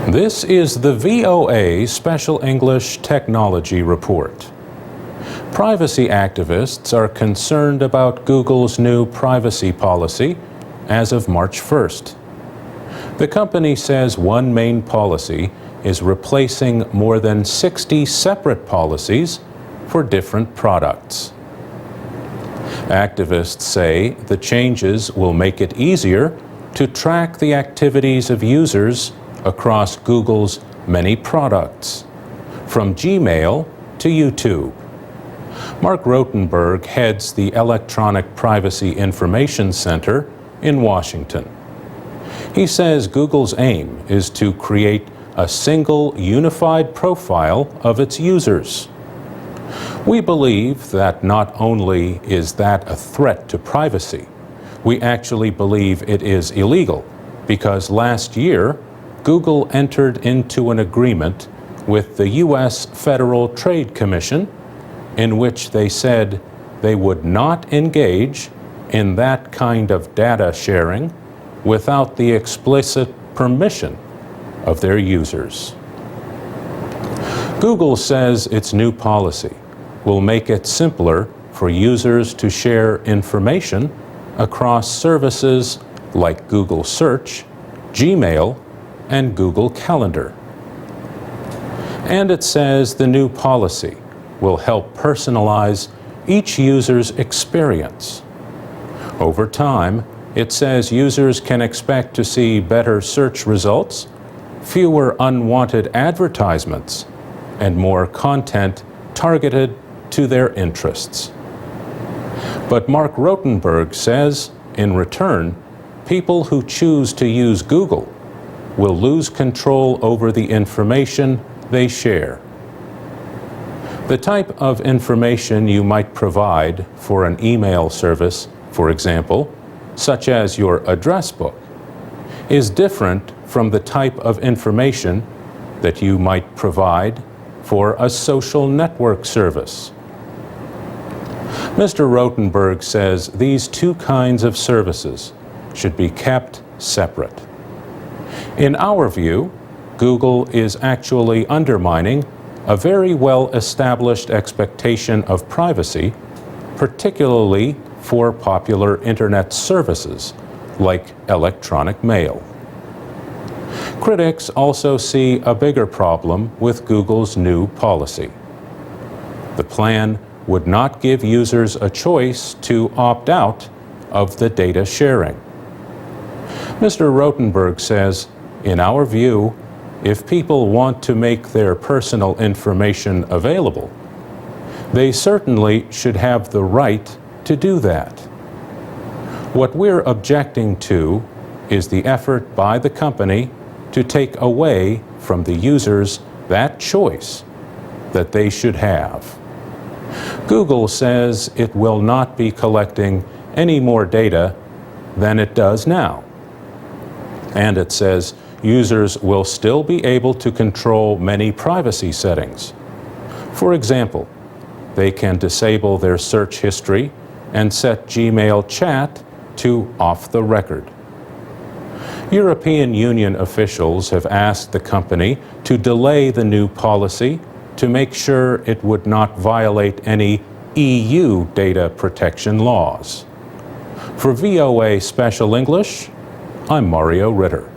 This is the VOA Special English Technology Report. Privacy activists are concerned about Google's new privacy policy as of March 1st. The company says one main policy is replacing more than 60 separate policies for different products. Activists say the changes will make it easier to track the activities of users across Google's many products, from Gmail to YouTube. Mark Rotenberg heads the Electronic Privacy Information Center in Washington. He says Google's aim is to create a single unified profile of its users. We believe that not only is that a threat to privacy, we actually believe it is illegal because last year Google entered into an agreement with the U.S. Federal Trade Commission in which they said they would not engage in that kind of data sharing without the explicit permission of their users. Google says its new policy will make it simpler for users to share information across services like Google Search, Gmail, and Google Calendar. And it says the new policy will help personalize each user's experience. Over time, it says users can expect to see better search results, fewer unwanted advertisements, and more content targeted to their interests. But Mark Rotenberg says, in return, people who choose to use Google will lose control over the information they share. The type of information you might provide for an email service, for example, such as your address book, is different from the type of information that you might provide for a social network service. Mr. Rotenberg says these two kinds of services should be kept separate. In our view, Google is actually undermining a very well-established expectation of privacy, particularly for popular internet services like electronic mail. Critics also see a bigger problem with Google's new policy. The plan would not give users a choice to opt out of the data sharing. Mr. Rotenberg says, in our view, if people want to make their personal information available, they certainly should have the right to do that. What we're objecting to is the effort by the company to take away from the users that choice that they should have. Google says it will not be collecting any more data than it does now. And it says users will still be able to control many privacy settings. For example, they can disable their search history and set Gmail chat to off the record. European Union officials have asked the company to delay the new policy to make sure it would not violate any EU data protection laws. For VOA Special English, I'm Mario Ritter.